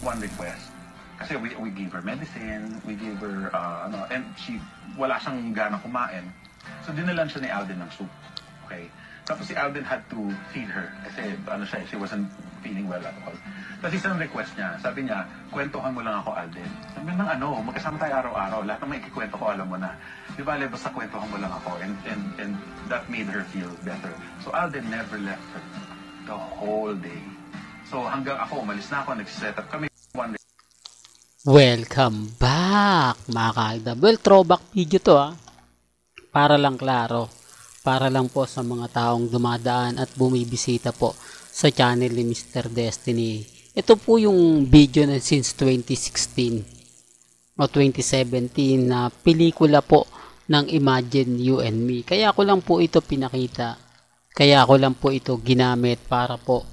one request. Kasi we gave her medicine, we gave her, and wala siyang gana kumain. So dinalan siya ni Alden ng soup. Okay? Tapos si Alden had to feed her. Kasi she wasn't feeling well at all. Tapos isang request niya, sabi niya, kwentuhan mo lang ako, Alden. Sabi niya, magkasama tayo araw-araw. Lahat ng may ikikwento ko, alam mo na. Di ba, basta kwentuhan mo lang ako. And that made her feel better. So Alden never left her the whole day. So hanggang ako, umalis na ako, nag-set up kami. Welcome back mga ka-Aldab. Well, throwback video to para lang klaro, para lang po sa mga taong dumadaan at bumibisita po sa channel ni Mr. Destiny. Ito po yung video na since 2016 o 2017 na pelikula po ng Imagine You and Me. Kaya ko lang po ito pinakita, kaya ko lang po ito ginamit para po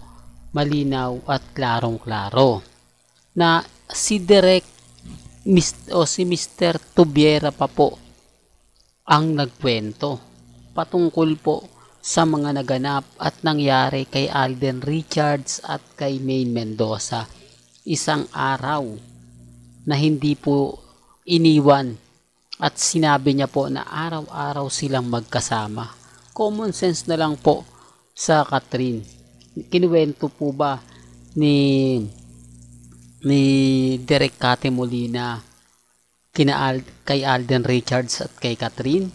malinaw at klarong-klaro na si si Mr. Tubiera pa po ang nagkwento patungkol po sa mga naganap at nangyari kay Alden Richards at kay May Mendoza. Isang araw na hindi po iniwan at sinabi niya po na araw-araw silang magkasama. Common sense na lang po sa Catherine. Kinuwento po ba ni Direk Kate Molina kay Alden Richards at kay Catherine?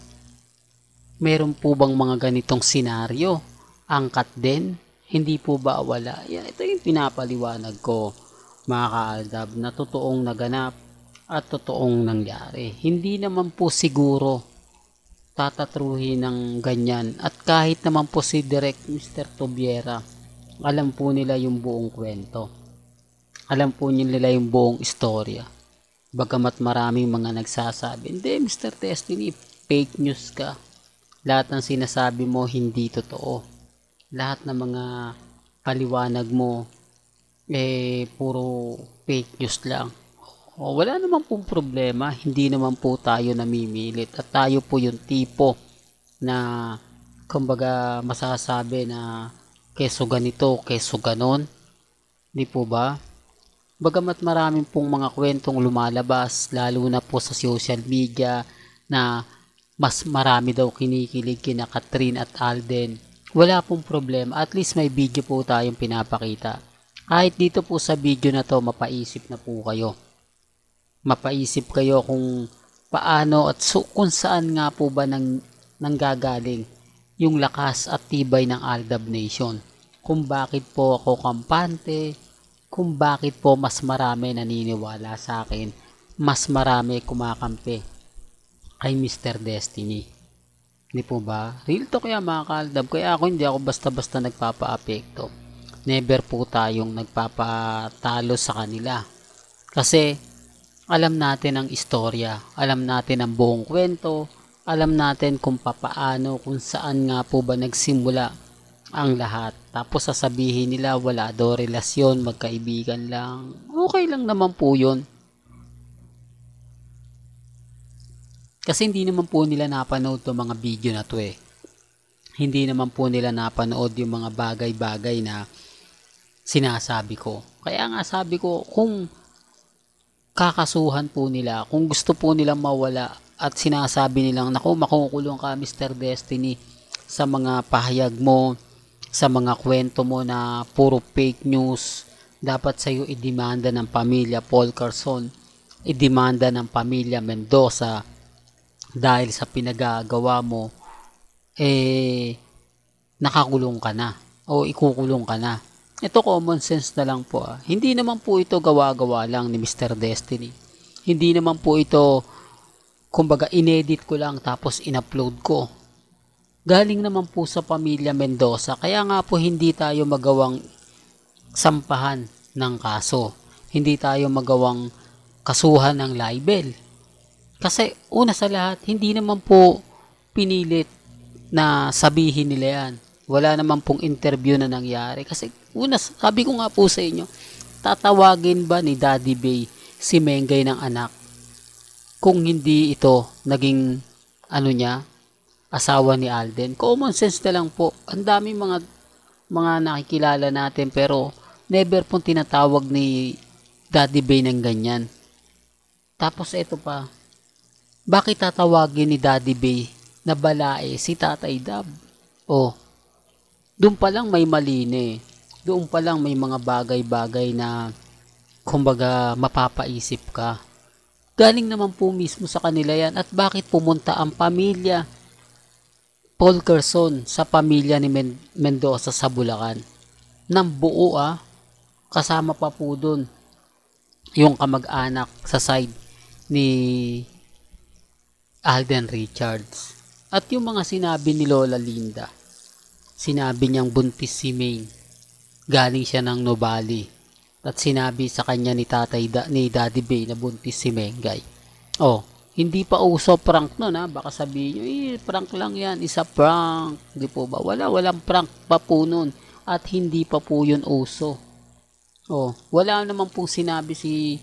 Meron po bang mga ganitong senaryo? Angkat din? Hindi po ba wala? Yan, ito yung pinapaliwanag ko mga ka-Aldab na totoong naganap at totoong nangyari. Hindi naman po siguro tatatruhin ng ganyan at kahit naman po si Direk Mr. Tubiera, alam po nila yung buong kwento. Alam po nila yung buong istorya. Bagamat maraming mga nagsasabi, hindi Mr. Destiny, fake news ka. Lahat ng sinasabi mo hindi totoo. Lahat ng mga paliwanag mo puro fake news lang. Wala naman pong problema. Hindi naman po tayo namimilit. At tayo po yung tipo na kumbaga masasabi na keso ganito, keso ganon. Di po ba? Bagamat maraming pong mga kwentong lumalabas, lalo na po sa social media, na mas marami daw kinikilig kina Catherine at Alden, wala pong problema. At least may video po tayong pinapakita. Kahit dito po sa video na to, mapaisip na po kayo. Mapaisip kayo kung paano at kung saan nga po ba nanggagaling yung lakas at tibay ng Aldab Nation. Kung bakit po ako kampante, kung bakit po mas marami naniniwala sa akin, mas marami kumakampi kay Mr. Destiny. Hindi po ba? Real talk kaya mga ka-Aldab. Kaya ako hindi ako basta-basta nagpapa-apekto. Never po tayong nagpapatalo sa kanila. Kasi alam natin ang istorya, alam natin ang buong kwento, alam natin kung papaano, kung saan nga po ba nagsimula ang lahat. Tapos sasabihin nila wala daw relasyon, magkaibigan lang. Okay lang naman po yun. Kasi hindi naman po nila napanood yung mga video na to Hindi naman po nila napanood yung mga bagay-bagay na sinasabi ko. Kaya nga sabi ko, kung kakasuhan po nila, kung gusto po nilang mawala at sinasabi nilang, naku, makukulong ka Mr. Destiny sa mga pahayag mo, sa mga kwento mo na puro fake news, dapat sa'yo idemanda ng pamilya Paul Carson, idemanda ng pamilya Mendoza dahil sa pinagagawa mo, nakakulong ka na o ikukulong ka na. Ito common sense na lang po. Hindi naman po ito gawa-gawa lang ni Mr. Destiny. Hindi naman po ito kumbaga inedit ko lang tapos in-upload ko. Galing naman po sa pamilya Mendoza. Kaya nga po hindi tayo magawang sampahan ng kaso. Hindi tayo magawang kasuhan ng libel. Kasi una sa lahat, hindi naman po pinilit na sabihin nila yan. Wala naman pong interview na nangyari. Kasi una, sabi ko nga po sa inyo, tatawagin ba ni Daddy Bay si Mengay ng anak kung hindi ito naging asawa ni Alden? Common sense na lang po. Ang dami mga nakikilala natin pero never pong tinatawag ni Daddy Bay ng ganyan. Tapos ito pa, bakit tatawagin ni Daddy Bay na balae si Tatay Dab? Oh, doon pa lang may mali na eh. Doon pa lang may mga bagay-bagay na kumbaga mapapaisip ka. Galing naman po mismo sa kanila yan. At bakit pumunta ang pamilya Paul Carson sa pamilya ni Mendoza sa Bulacan? Nang buo kasama pa po doon yung kamag-anak sa side ni Alden Richards. At yung mga sinabi ni Lola Linda, sinabi niyang buntis si Maine, galing siya ng Nubali. At sinabi sa kanya ni ni Daddy Bay na buntis si Mengay. Oh, hindi pa uso prank nun baka sabihin nyo, prank lang yan, isa prank. Hindi po ba? Walang prank pa po nun. At hindi pa po yun uso. Oh, wala naman pong sinabi si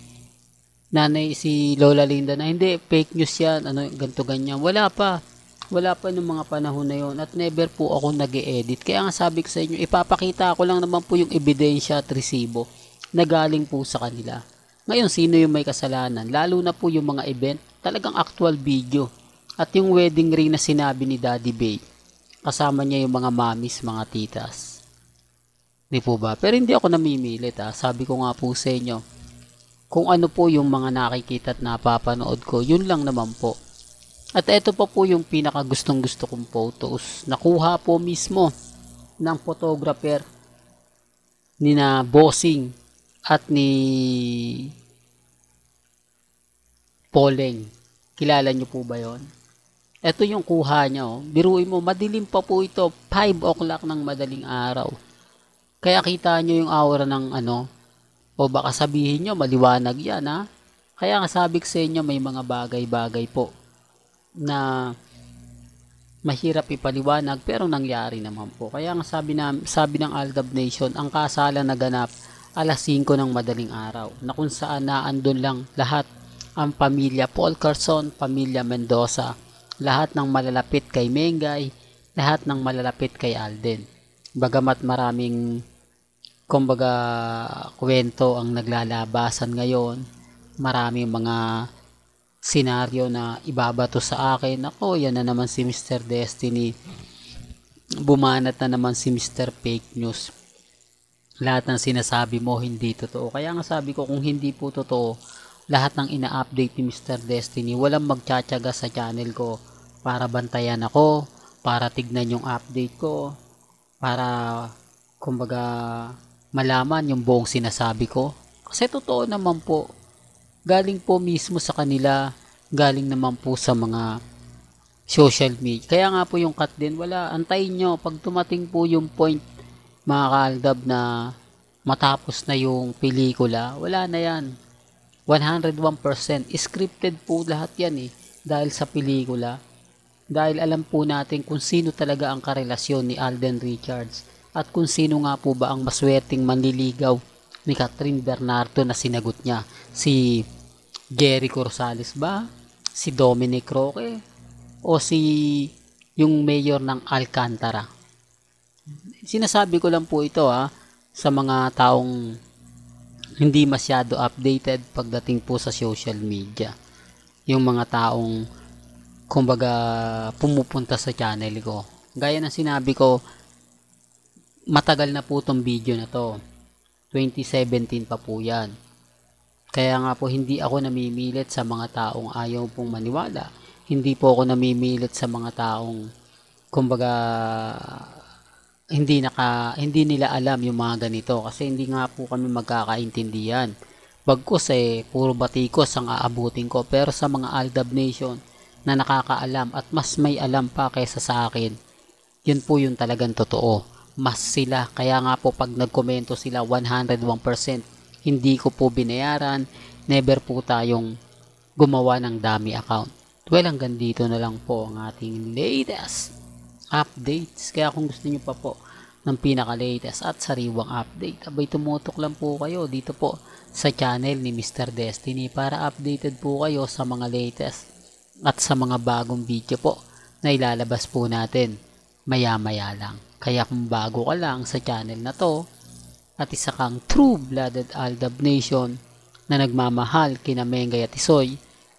si Lola Linda na hindi, fake news yan, ganto ganyan. Wala pa nung mga panahon na yon. At never po ako nag-e-edit. Kaya nga sabi ko sa inyo, ipapakita ko lang naman po yung ebidensya at resibo na galing po sa kanila. Ngayon, sino yung may kasalanan? Lalo na po yung mga event, talagang actual video. At yung wedding ring na sinabi ni Daddy Bay, kasama niya yung mga mamis, mga titas. Di po ba? Pero hindi ako namimilit Sabi ko nga po sa inyo, kung ano po yung mga nakikita at napapanood ko, yun lang naman po. At ito pa po yung pinaka gustong gusto kong photos. Nakuha po mismo ng photographer ni na Bossing at ni Poleng. Kilala nyo po ba yon? Ito yung kuha niya. Biruin mo, madilim pa po ito. 5 o'clock ng madaling araw. Kaya kita nyo yung aura ng o baka sabihin nyo, maliwanag yan Kaya nga sabi ko sa inyo, may mga bagay-bagay po na mahirap ipaliwanag pero nangyari naman po. Kaya nga sabi ng Aldab Nation, ang kasalan naganap alas 5 ng madaling araw, na kung saan naandun lang lahat ang pamilya Paul Carson, pamilya Mendoza, lahat ng malalapit kay Mengay, lahat ng malalapit kay Alden. Bagamat maraming kumbaga kwento ang naglalabasan ngayon, maraming mga senaryo na ibabato sa akin, ako yan na naman si Mr. Destiny, bumanat na naman si Mr. Fake News, lahat ng sinasabi mo hindi totoo. Kaya nga sabi ko, kung hindi po totoo lahat ng ina-update ni Mr. Destiny, walang magtsatsaga sa channel ko para bantayan ako, para tignan yung update ko, para kumbaga malaman yung buong sinasabi ko. Kasi totoo naman po, galing po mismo sa kanila, galing naman po sa mga social media. Kaya nga po yung cut din, wala, antayin nyo pag tumating po yung point mga kaaldab na matapos na yung pelikula, wala na yan. 101% scripted po lahat yan dahil sa pelikula. Dahil alam po natin kung sino talaga ang karelasyon ni Alden Richards at kung sino nga po ba ang maswerteng manliligaw ni Catherine Bernardo na sinagot niya. Si Jericho Rosales ba? Si Dominic Roque? O si yung mayor ng Alcantara? Sinasabi ko lang po ito sa mga taong hindi masyado updated pagdating po sa social media. Yung mga taong kumbaga pumupunta sa channel ko. Gaya ng sinabi ko, matagal na po tong video na to. 2017 pa po yan. Kaya nga po hindi ako namimilit sa mga taong ayaw pong maniwala. Hindi po ako namimilit sa mga taong kumbaga hindi nila alam yung mga ganito kasi hindi nga po kami magkakaintindihan. Bagkus puro batikos ang aabutin ko, pero sa mga Aldab Nation na nakakaalam at mas may alam pa kaysa sa akin, yun po yung talagang totoo. Mas sila, kaya nga po pag nagkomento sila 101%, hindi ko po binayaran, never po tayong gumawa ng dummy account. Well, hanggang dito na lang po ang ating latest updates. Kaya kung gusto niyo pa po ng pinaka-latest at sariwang update, abay tumutok lang po kayo dito po sa channel ni Mr. Destiny para updated po kayo sa mga latest at sa mga bagong video po na ilalabas po natin maya-maya lang. Kaya kung bago ka lang sa channel na to at isa kang true-blooded Aldab Nation, na nagmamahal kina Mengay at Isoy,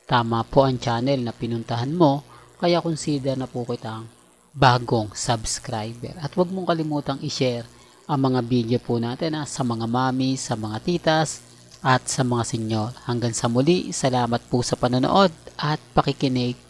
tama po ang channel na pinuntahan mo, kaya consider na po kitang bagong subscriber. At huwag mong kalimutang i-share ang mga video po natin sa mga mami, sa mga titas, at sa mga senyor. Hanggang sa muli, salamat po sa panonood at pakikinig.